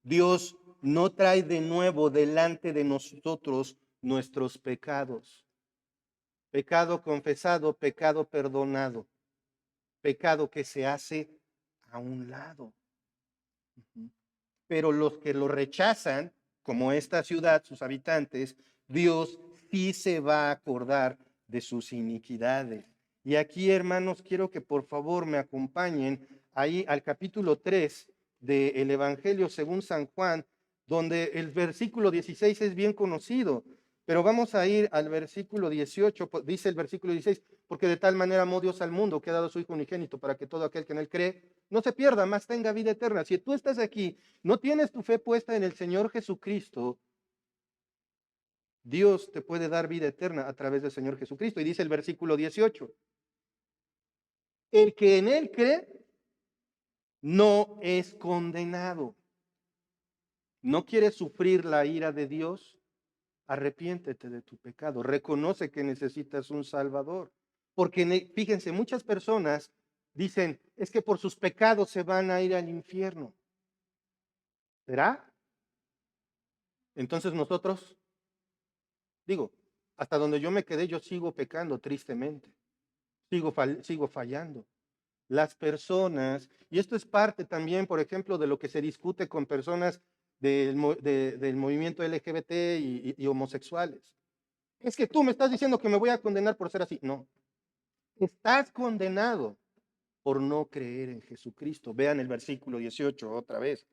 Dios no trae de nuevo delante de nosotros nuestros pecados. Pecado confesado, pecado perdonado, pecado que se hace a un lado. Pero los que lo rechazan, como esta ciudad, sus habitantes, Dios sí se va a acordar de sus iniquidades. Y aquí, hermanos, quiero que por favor me acompañen ahí al capítulo 3 del Evangelio según San Juan, donde el versículo 16 es bien conocido. Pero vamos a ir al versículo 18, dice el versículo 16, porque de tal manera amó Dios al mundo que ha dado a su Hijo unigénito para que todo aquel que en él cree no se pierda, más tenga vida eterna. Si tú estás aquí, no tienes tu fe puesta en el Señor Jesucristo, Dios te puede dar vida eterna a través del Señor Jesucristo. Y dice el versículo 18, el que en él cree no es condenado. ¿No quieres sufrir la ira de Dios? Arrepiéntete de tu pecado, reconoce que necesitas un Salvador. Porque fíjense, muchas personas dicen, es que por sus pecados se van a ir al infierno. ¿Será? Entonces nosotros, digo, hasta donde yo me quedé, yo sigo pecando tristemente, sigo fallando. Las personas, y esto es parte también, por ejemplo, de lo que se discute con personas del movimiento LGBT y homosexuales. Es que tú me estás diciendo que me voy a condenar por ser así. No, estás condenado por no creer en Jesucristo. Vean el versículo 18 otra vez.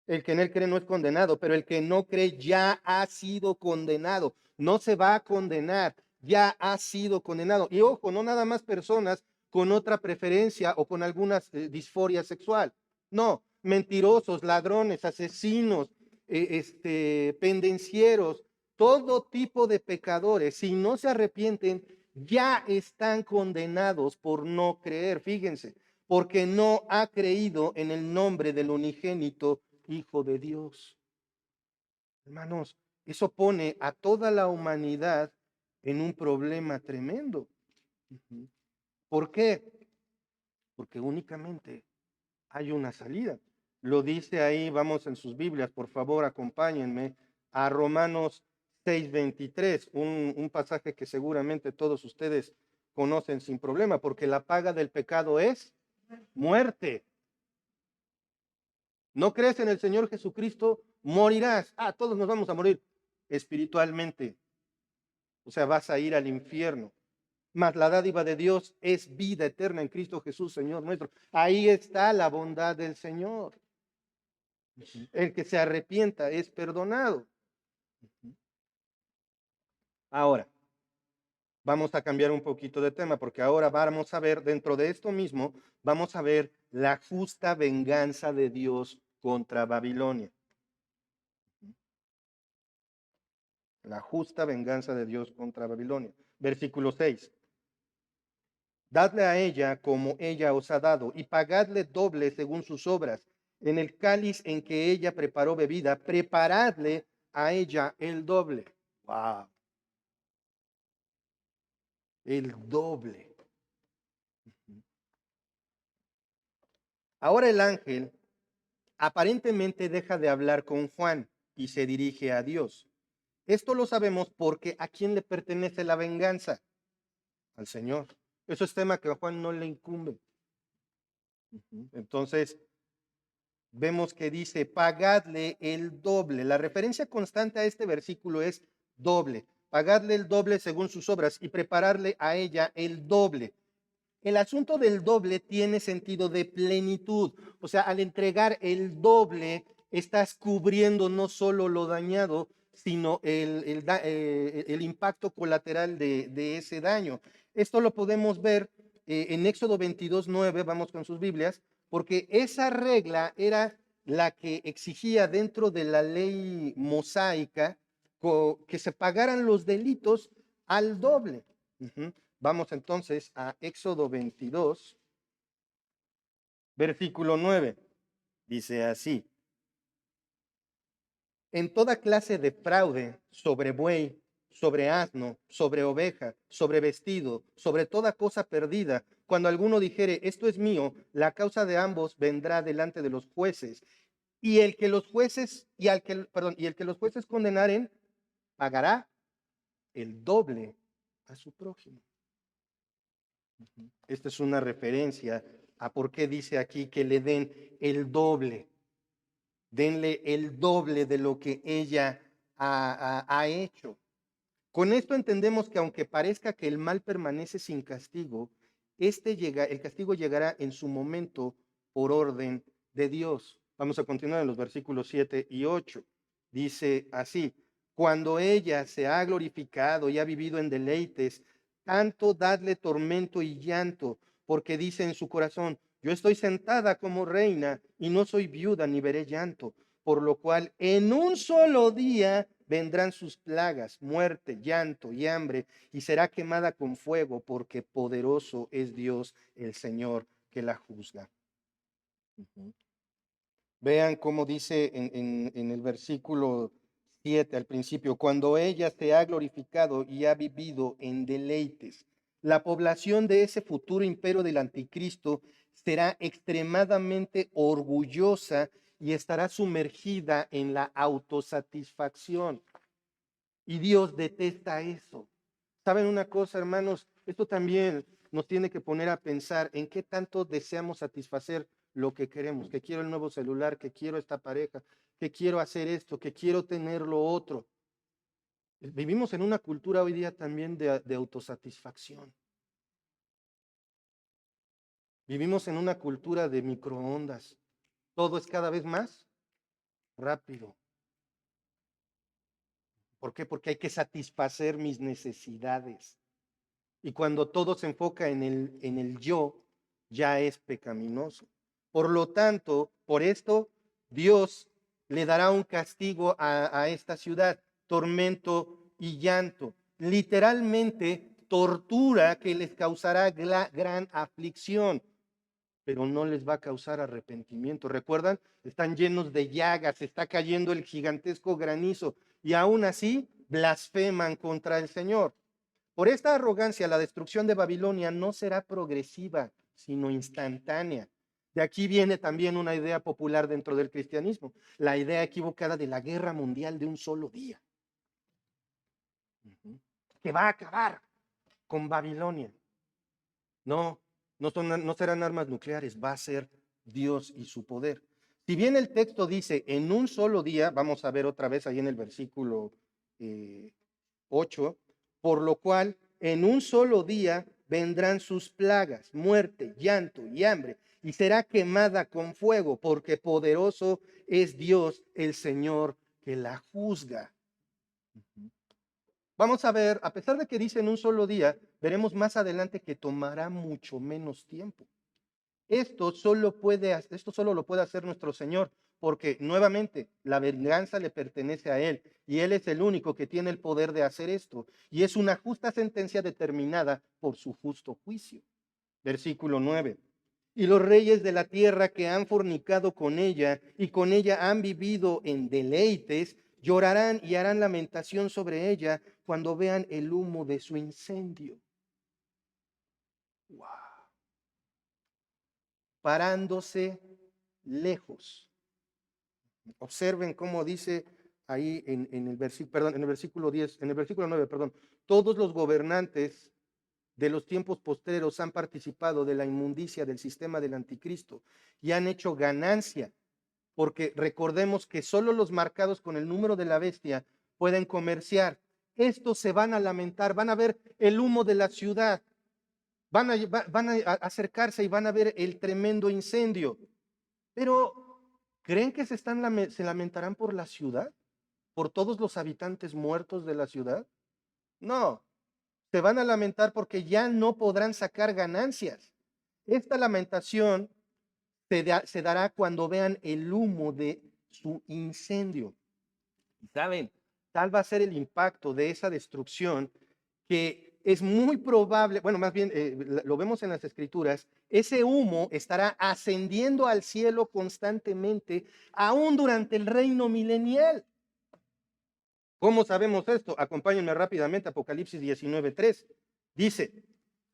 El que en él cree no es condenado, pero el que no cree ya ha sido condenado. No se va a condenar, ya ha sido condenado. Y ojo, no nada más personas con otra preferencia o con alguna disforia sexual. No, mentirosos, ladrones, asesinos, pendencieros, todo tipo de pecadores, si no se arrepienten, ya están condenados por no creer. Fíjense, porque no ha creído en el nombre del unigénito Hijo de Dios. Hermanos, eso pone a toda la humanidad en un problema tremendo. ¿Por qué? Porque únicamente hay una salida. Lo dice ahí, vamos en sus Biblias, por favor, acompáñenme a Romanos 6:23, un pasaje que seguramente todos ustedes conocen sin problema, porque la paga del pecado es muerte. ¿No crees en el Señor Jesucristo? Morirás. Ah, todos nos vamos a morir espiritualmente. O sea, vas a ir al infierno. Mas la dádiva de Dios es vida eterna en Cristo Jesús, Señor nuestro. Ahí está la bondad del Señor. El que se arrepienta es perdonado. Ahora, vamos a cambiar un poquito de tema, porque ahora vamos a ver, dentro de esto mismo, vamos a ver la justa venganza de Dios contra Babilonia. La justa venganza de Dios contra Babilonia. Versículo 6. Dadle a ella como ella os ha dado, y pagadle doble según sus obras. En el cáliz en que ella preparó bebida, preparadle a ella el doble. Wow, el doble. Ahora el ángel aparentemente deja de hablar con Juan y se dirige a Dios. Esto lo sabemos porque ¿a quién le pertenece la venganza? Al Señor. Eso es tema que a Juan no le incumbe. Entonces, vemos que dice, pagadle el doble. La referencia constante a este versículo es doble. Pagadle el doble según sus obras y prepararle a ella el doble. El asunto del doble tiene sentido de plenitud. O sea, al entregar el doble, estás cubriendo no solo lo dañado, sino el impacto colateral de ese daño. Esto lo podemos ver en Éxodo 22:9, vamos con sus Biblias, porque esa regla era la que exigía dentro de la ley mosaica que se pagaran los delitos al doble. Vamos entonces a Éxodo 22, versículo 9. Dice así: en toda clase de fraude, sobre buey, sobre asno, sobre oveja, sobre vestido, sobre toda cosa perdida, cuando alguno dijere, esto es mío, la causa de ambos vendrá delante de los jueces, y el que los jueces, y el que los jueces condenaren, pagará el doble a su prójimo. Esta es una referencia a por qué dice aquí que le den el doble. Denle el doble de lo que ella ha hecho. Con esto entendemos que aunque parezca que el mal permanece sin castigo, el castigo llegará en su momento por orden de Dios. Vamos a continuar en los versículos 7 y 8. Dice así: cuando ella se ha glorificado y ha vivido en deleites, tanto dadle tormento y llanto, porque dice en su corazón, yo estoy sentada como reina y no soy viuda ni veré llanto, por lo cual en un solo día vendrán sus plagas, muerte, llanto y hambre, y será quemada con fuego, porque poderoso es Dios el Señor que la juzga. Vean cómo dice en el versículo 7 al principio, cuando ella se ha glorificado y ha vivido en deleites, la población de ese futuro imperio del anticristo será extremadamente orgullosa y estará sumergida en la autosatisfacción. Y Dios detesta eso. ¿Saben una cosa, hermanos? Esto también nos tiene que poner a pensar en qué tanto deseamos satisfacer lo que queremos, que quiero el nuevo celular, que quiero esta pareja, que quiero hacer esto, que quiero tener lo otro. Vivimos en una cultura hoy día también de autosatisfacción. Vivimos en una cultura de microondas. Todo es cada vez más rápido. ¿Por qué? Porque hay que satisfacer mis necesidades. Y cuando todo se enfoca en el yo, ya es pecaminoso. Por lo tanto, por esto, Dios le dará un castigo a esta ciudad, tormento y llanto. Literalmente, tortura que les causará gran aflicción, pero no les va a causar arrepentimiento. ¿Recuerdan? Están llenos de llagas, está cayendo el gigantesco granizo y aún así blasfeman contra el Señor. Por esta arrogancia, la destrucción de Babilonia no será progresiva, sino instantánea. De aquí viene también una idea popular dentro del cristianismo, la idea equivocada de la guerra mundial de un solo día, que va a acabar con Babilonia. No, no serán armas nucleares, va a ser Dios y su poder. Si bien el texto dice en un solo día, vamos a ver otra vez ahí en el versículo 8, por lo cual en un solo día vendrán sus plagas, muerte, llanto y hambre, y será quemada con fuego, porque poderoso es Dios el Señor que la juzga. Vamos a ver, a pesar de que dice en un solo día, veremos más adelante que tomará mucho menos tiempo. Esto solo lo puede hacer nuestro Señor, porque nuevamente la venganza le pertenece a Él y Él es el único que tiene el poder de hacer esto. Y es una justa sentencia determinada por su justo juicio. Versículo 9. Y los reyes de la tierra que han fornicado con ella y con ella han vivido en deleites, llorarán y harán lamentación sobre ella cuando vean el humo de su incendio. Wow. Parándose lejos. Observen cómo dice ahí en el versículo, perdón, en el versículo 10, en el versículo 9, perdón, todos los gobernantes de los tiempos postreros han participado de la inmundicia del sistema del anticristo y han hecho ganancia, porque recordemos que solo los marcados con el número de la bestia pueden comerciar. Estos se van a lamentar, van a ver el humo de la ciudad, van a acercarse y van a ver el tremendo incendio. Pero, ¿creen que se lamentarán por la ciudad? ¿Por todos los habitantes muertos de la ciudad? No, se van a lamentar porque ya no podrán sacar ganancias. Esta lamentación se dará cuando vean el humo de su incendio. Y saben, tal va a ser el impacto de esa destrucción que es muy probable, bueno, más bien lo vemos en las escrituras, ese humo estará ascendiendo al cielo constantemente, aún durante el reino milenial. ¿Cómo sabemos esto? Acompáñenme rápidamente, Apocalipsis 19:3. Dice,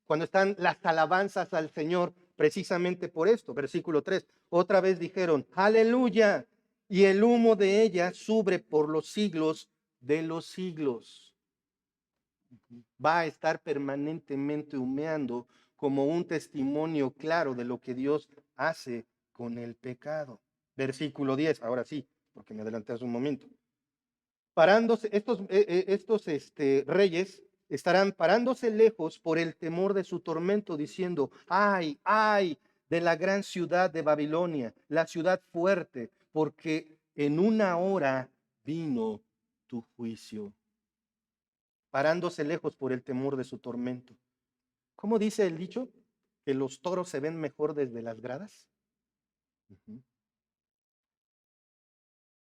cuando están las alabanzas al Señor, precisamente por esto, versículo 3, otra vez dijeron, aleluya, y el humo de ella sube por los siglos de los siglos. Va a estar permanentemente humeando como un testimonio claro de lo que Dios hace con el pecado. Versículo 10, ahora sí, porque me adelanté hace un momento. Parándose, estos reyes estarán parándose lejos por el temor de su tormento, diciendo, ay, ay, de la gran ciudad de Babilonia, la ciudad fuerte, porque en una hora vino tu juicio. Parándose lejos por el temor de su tormento. ¿Cómo dice el dicho? Que los toros se ven mejor desde las gradas.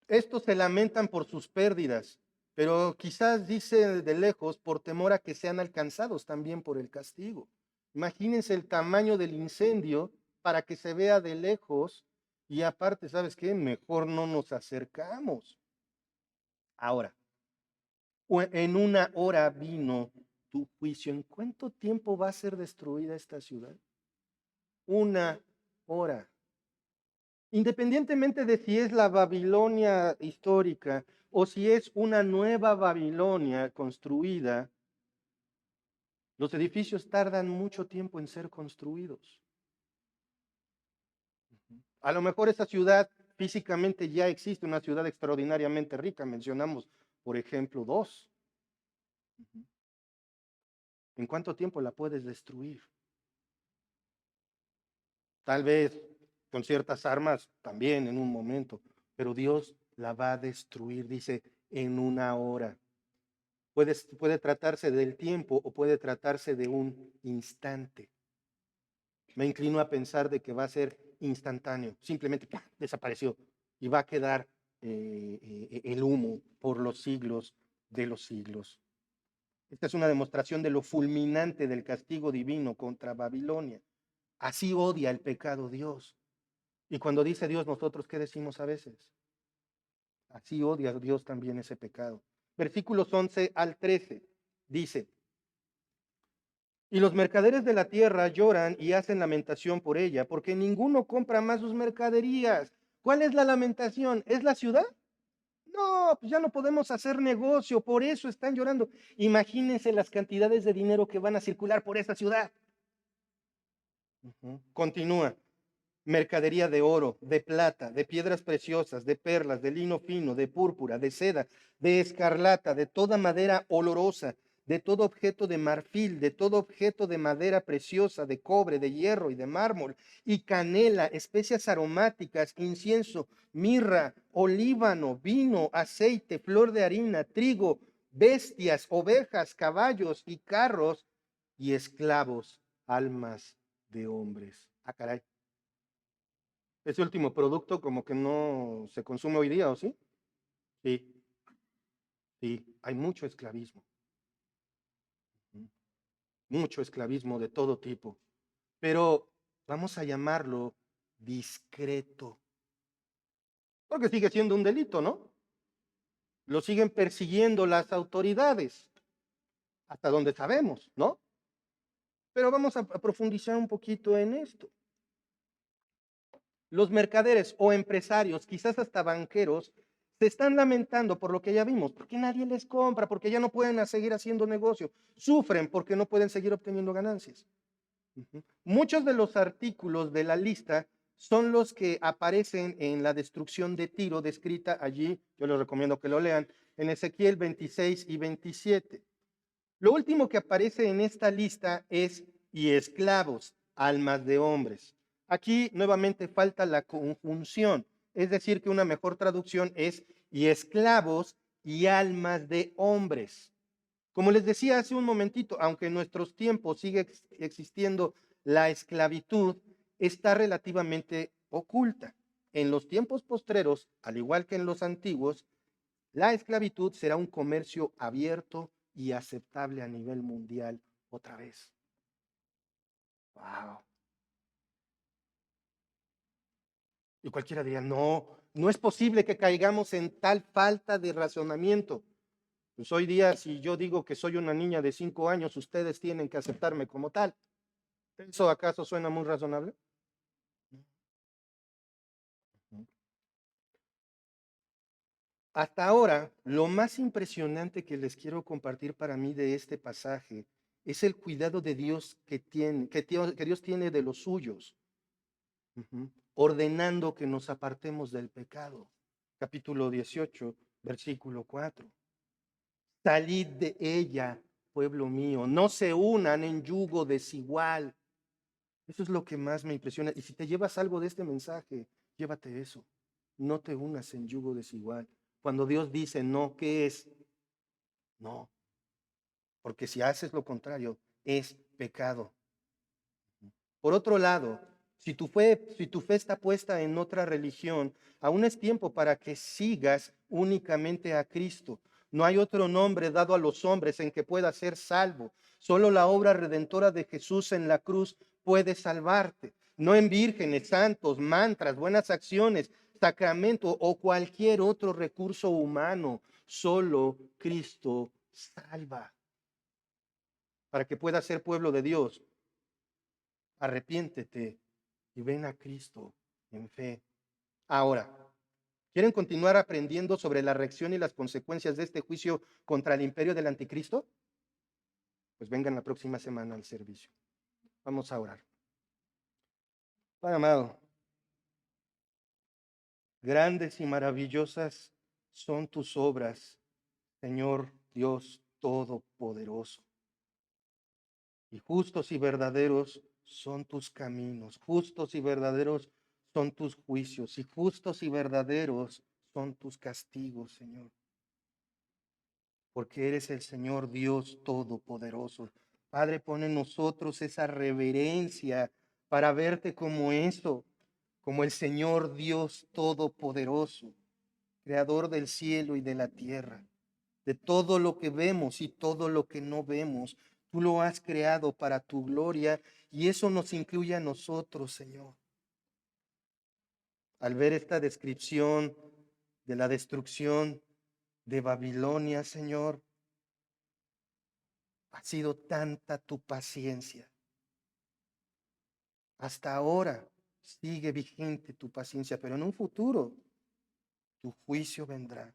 Estos se lamentan por sus pérdidas, pero quizás dice de lejos por temor a que sean alcanzados también por el castigo. Imagínense el tamaño del incendio para que se vea de lejos y aparte, ¿sabes qué? Mejor no nos acercamos. Ahora, en una hora vino tu juicio. ¿En cuánto tiempo va a ser destruida esta ciudad? Una hora. Independientemente de si es la Babilonia histórica o si es una nueva Babilonia construida, los edificios tardan mucho tiempo en ser construidos. A lo mejor esa ciudad físicamente ya existe, una ciudad extraordinariamente rica. Mencionamos, por ejemplo, dos. ¿En cuánto tiempo la puedes destruir? Tal vez con ciertas armas también en un momento, pero Dios la va a destruir, dice, en una hora. Puede tratarse del tiempo o puede tratarse de un instante. Me inclino a pensar de que va a ser instantáneo, simplemente ¡pah!, desapareció y va a quedar el humo por los siglos de los siglos. Esta es una demostración de lo fulminante del castigo divino contra Babilonia. Así odia el pecado Dios. Y cuando dice Dios, nosotros, ¿qué decimos a veces? Así odia Dios también ese pecado. Versículos 11 al 13 dice, y los mercaderes de la tierra lloran y hacen lamentación por ella, porque ninguno compra más sus mercaderías. ¿Cuál es la lamentación? ¿Es la ciudad? No, pues ya no podemos hacer negocio, por eso están llorando. Imagínense las cantidades de dinero que van a circular por esa ciudad. Continúa. Mercadería de oro, de plata, de piedras preciosas, de perlas, de lino fino, de púrpura, de seda, de escarlata, de toda madera olorosa, de todo objeto de marfil, de todo objeto de madera preciosa, de cobre, de hierro y de mármol, y canela, especias aromáticas, incienso, mirra, olíbano, vino, aceite, flor de harina, trigo, bestias, ovejas, caballos y carros, y esclavos, almas de hombres. Ah, caray. Ese último producto como que no se consume hoy día, ¿o sí? Sí, sí, hay mucho esclavismo, mucho esclavismo de todo tipo, pero vamos a llamarlo discreto, porque sigue siendo un delito, ¿no? Lo siguen persiguiendo las autoridades, hasta donde sabemos, ¿no? Pero vamos a profundizar un poquito en esto. Los mercaderes o empresarios, quizás hasta banqueros, se están lamentando por lo que ya vimos, porque nadie les compra, porque ya no pueden seguir haciendo negocio, sufren porque no pueden seguir obteniendo ganancias. Muchos de los artículos de la lista son los que aparecen en la destrucción de Tiro, descrita allí, yo les recomiendo que lo lean, en Ezequiel 26 y 27. Lo último que aparece en esta lista es y esclavos, almas de hombres. Aquí nuevamente falta la conjunción, es decir, que una mejor traducción es y esclavos y almas de hombres. Como les decía hace un momentito, aunque en nuestros tiempos sigue existiendo la esclavitud, está relativamente oculta. En los tiempos postreros, al igual que en los antiguos, la esclavitud será un comercio abierto y aceptable a nivel mundial otra vez. Wow. Y cualquiera diría, no, no es posible que caigamos en tal falta de razonamiento. Pues hoy día, si yo digo que soy una niña de 5 años, ustedes tienen que aceptarme como tal. ¿Eso acaso suena muy razonable? Hasta ahora, lo más impresionante que les quiero compartir para mí de este pasaje es el cuidado de Dios que Dios tiene de los suyos, ordenando que nos apartemos del pecado. Capítulo 18, versículo 4. Salid de ella, pueblo mío, no se unan en yugo desigual. Eso es lo que más me impresiona. Y si te llevas algo de este mensaje, llévate eso. No te unas en yugo desigual. Cuando Dios dice no, ¿qué es? No, porque si haces lo contrario, es pecado. Por otro lado, si tu fe está puesta en otra religión, aún es tiempo para que sigas únicamente a Cristo. No hay otro nombre dado a los hombres en que pueda ser salvo. Solo la obra redentora de Jesús en la cruz puede salvarte. No en vírgenes, santos, mantras, buenas acciones, sacramento o cualquier otro recurso humano. Solo Cristo salva. Para que puedas ser pueblo de Dios, arrepiéntete y ven a Cristo en fe. Ahora, ¿quieren continuar aprendiendo sobre la reacción y las consecuencias de este juicio contra el imperio del anticristo? Pues vengan la próxima semana al servicio. Vamos a orar. Padre amado, grandes y maravillosas son tus obras, Señor Dios Todopoderoso. Y justos y verdaderos son tus caminos, justos y verdaderos son tus juicios, y justos y verdaderos son tus castigos, Señor. Porque eres el Señor Dios Todopoderoso. Padre, pone en nosotros esa reverencia para verte como eso, como el Señor Dios Todopoderoso, Creador del cielo y de la tierra, de todo lo que vemos y todo lo que no vemos. Tú lo has creado para tu gloria y eso nos incluye a nosotros, Señor. Al ver esta descripción de la destrucción de Babilonia, Señor, ha sido tanta tu paciencia. Hasta ahora sigue vigente tu paciencia, pero en un futuro tu juicio vendrá.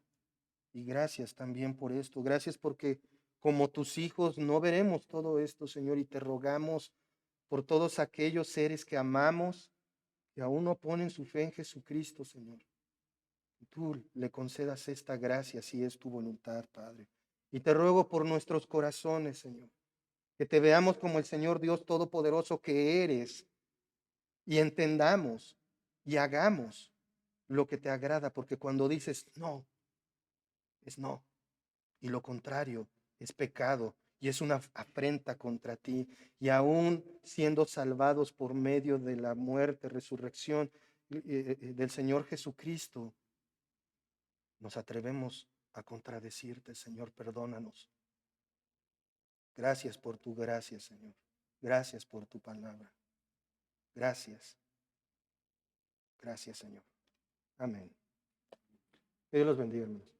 Y gracias también por esto. Gracias porque como tus hijos no veremos todo esto, Señor, y te rogamos por todos aquellos seres que amamos, que aún no ponen su fe en Jesucristo, Señor. Y tú le concedas esta gracia si es tu voluntad, Padre. Y te ruego por nuestros corazones, Señor, que te veamos como el Señor Dios Todopoderoso que eres y entendamos y hagamos lo que te agrada, porque cuando dices no, es no. Y lo contrario es pecado y es una afrenta contra ti. Y aún siendo salvados por medio de la muerte, resurrección, del Señor Jesucristo, nos atrevemos a contradecirte, Señor, perdónanos. Gracias por tu gracia, Señor. Gracias por tu palabra. Gracias. Gracias, Señor. Amén. Que Dios los bendiga, hermanos.